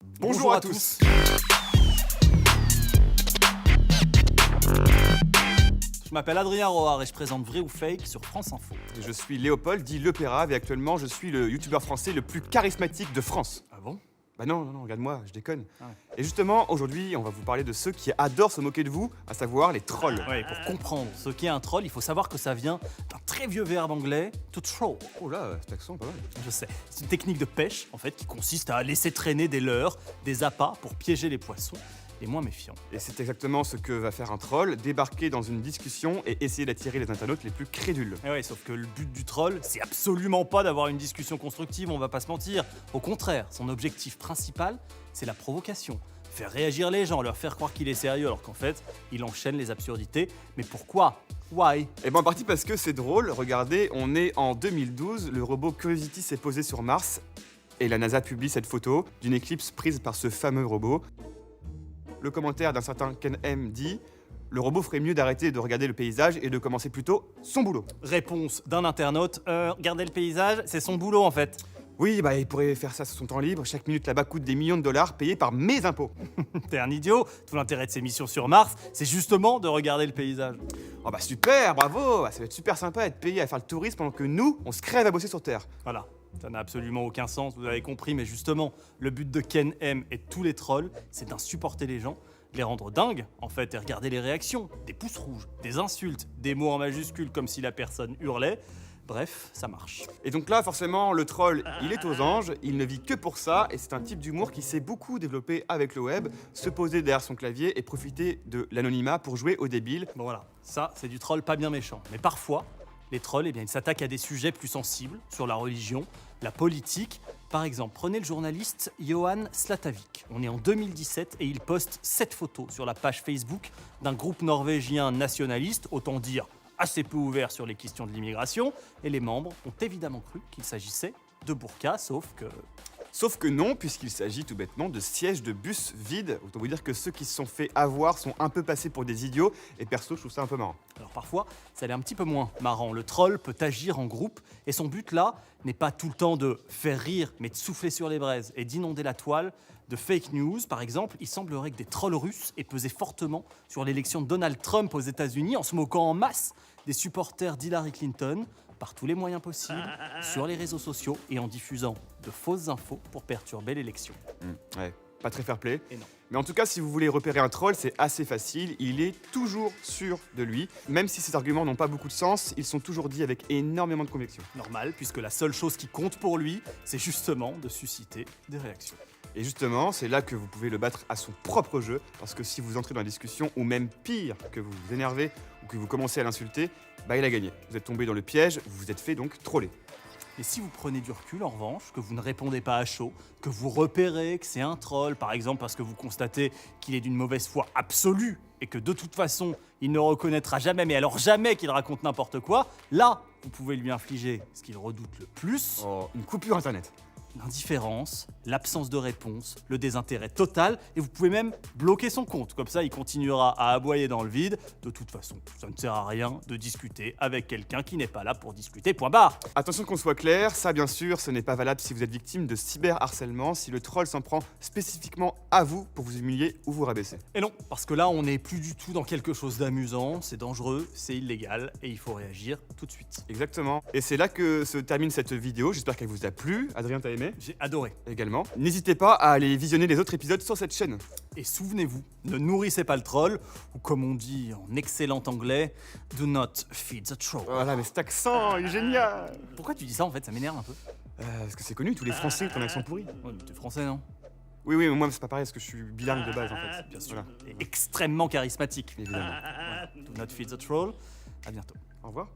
Bonjour à tous. Je m'appelle Adrien Roard et je présente Vrai ou Fake sur France Info. Je suis Léopold, dit Le Pérave, et actuellement je suis le youtubeur français le plus charismatique de France. Ah bon? Bah non, regarde-moi, je déconne. Ah ouais. Et justement, aujourd'hui, on va vous parler de ceux qui adorent se moquer de vous, à savoir les trolls. Ouais, pour comprendre ce qu'est un troll, il faut savoir que ça vient d'un très vieux verbe anglais, to troll. Oh là, cet accent, pas mal. Je sais, c'est une technique de pêche en fait qui consiste à laisser traîner des leurres, des appâts pour piéger les poissons les moins méfiants. Et c'est exactement ce que va faire un troll, débarquer dans une discussion et essayer d'attirer les internautes les plus crédules. Et ouais, sauf que le but du troll, c'est absolument pas d'avoir une discussion constructive, on va pas se mentir. Au contraire, son objectif principal, c'est la provocation. Faire réagir les gens, leur faire croire qu'il est sérieux alors qu'en fait, il enchaîne les absurdités. Mais pourquoi? Why? Et ben en partie parce que c'est drôle, regardez, on est en 2012, le robot Curiosity s'est posé sur Mars, et la NASA publie cette photo d'une éclipse prise par ce fameux robot. Le commentaire d'un certain Ken M dit « Le robot ferait mieux d'arrêter de regarder le paysage et de commencer plutôt son boulot. Réponse d'un internaute, regardez le paysage, c'est son boulot en fait. » Oui, bah il pourrait faire ça sur son temps libre, chaque minute là-bas coûte des millions de dollars payés par mes impôts. T'es un idiot, tout l'intérêt de ces missions sur Mars, c'est justement de regarder le paysage. Oh bah super, bravo, bah, ça va être super sympa d'être payé à faire le tourisme pendant que nous, on se crève à bosser sur Terre. Voilà, ça n'a absolument aucun sens, vous avez compris, mais justement, le but de Ken M et de tous les trolls, c'est d'insupporter les gens, les rendre dingues, en fait, et regarder les réactions, des pouces rouges, des insultes, des mots en majuscules comme si la personne hurlait. Bref, ça marche. Et donc là, forcément, le troll, il est aux anges, il ne vit que pour ça, et c'est un type d'humour qui s'est beaucoup développé avec le web, se poser derrière son clavier et profiter de l'anonymat pour jouer au débile. Bon voilà, ça, c'est du troll pas bien méchant. Mais parfois, les trolls, eh bien, ils s'attaquent à des sujets plus sensibles, sur la religion, la politique. Par exemple, prenez le journaliste Johan Slatavik. On est en 2017 et il poste cette photo sur la page Facebook d'un groupe norvégien nationaliste, autant dire assez peu ouvert sur les questions de l'immigration, et les membres ont évidemment cru qu'il s'agissait de burqa, sauf que Non, puisqu'il s'agit tout bêtement de sièges de bus vides. Autant vous dire que ceux qui se sont fait avoir sont un peu passés pour des idiots, et perso, je trouve ça un peu marrant. Alors parfois, ça l'est un petit peu moins marrant. Le troll peut agir en groupe et son but là n'est pas tout le temps de faire rire, mais de souffler sur les braises et d'inonder la toile de fake news. Par exemple, il semblerait que des trolls russes aient pesé fortement sur l'élection de Donald Trump aux États-Unis en se moquant en masse des supporters d'Hillary Clinton par tous les moyens possibles, sur les réseaux sociaux et en diffusant de fausses infos pour perturber l'élection. Ouais, pas très fair-play. Et non. Mais en tout cas, si vous voulez repérer un troll, c'est assez facile. Il est toujours sûr de lui. Même si ses arguments n'ont pas beaucoup de sens, ils sont toujours dits avec énormément de conviction. Normal, puisque la seule chose qui compte pour lui, c'est justement de susciter des réactions. Et justement, c'est là que vous pouvez le battre à son propre jeu, parce que si vous entrez dans la discussion, ou même pire, que vous vous énervez, ou que vous commencez à l'insulter, bah il a gagné. Vous êtes tombé dans le piège, vous vous êtes fait donc troller. Et si vous prenez du recul, en revanche, que vous ne répondez pas à chaud, que vous repérez que c'est un troll, par exemple parce que vous constatez qu'il est d'une mauvaise foi absolue et que de toute façon, il ne reconnaîtra jamais, mais alors jamais qu'il raconte n'importe quoi, là, vous pouvez lui infliger ce qu'il redoute le plus, Oh, une coupure internet. l'indifférence, l'absence de réponse, le désintérêt total, et vous pouvez même bloquer son compte. Comme ça, il continuera à aboyer dans le vide. De toute façon, ça ne sert à rien de discuter avec quelqu'un qui n'est pas là pour discuter, point barre. Attention qu'on soit clair, ça bien sûr, ce n'est pas valable si vous êtes victime de cyberharcèlement, si le troll s'en prend spécifiquement à vous pour vous humilier ou vous rabaisser. Et non, parce que là, on n'est plus du tout dans quelque chose d'amusant, c'est dangereux, c'est illégal, et il faut réagir tout de suite. Exactement. Et c'est là que se termine cette vidéo, j'espère qu'elle vous a plu. Adrien, t'as aimé? J'ai adoré. Également. N'hésitez pas à aller visionner les autres épisodes sur cette chaîne. Et souvenez-vous, ne nourrissez pas le troll, ou comme on dit en excellent anglais, do not feed the troll. Voilà, mais cet accent, il est génial. Pourquoi tu dis ça en fait? Ça m'énerve un peu. Parce que c'est connu, tous les Français ont un accent pourri. Ouais, mais t'es français, non? Oui, mais moi c'est pas pareil parce que je suis bilingue de base en fait. Bien sûr. Voilà, Et extrêmement charismatique. évidemment. Voilà. Do not feed the troll. À bientôt. Au revoir.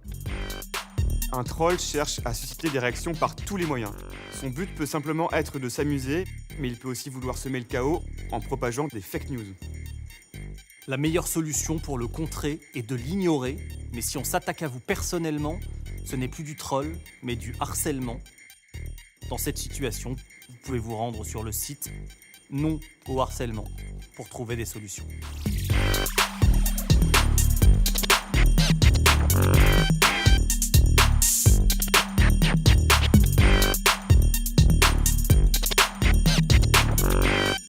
Un troll cherche à susciter des réactions par tous les moyens. Son but peut simplement être de s'amuser, mais il peut aussi vouloir semer le chaos en propageant des fake news. La meilleure solution pour le contrer est de l'ignorer, mais si on s'attaque à vous personnellement, ce n'est plus du troll, mais du harcèlement. Dans cette situation, vous pouvez vous rendre sur le site Non au harcèlement pour trouver des solutions.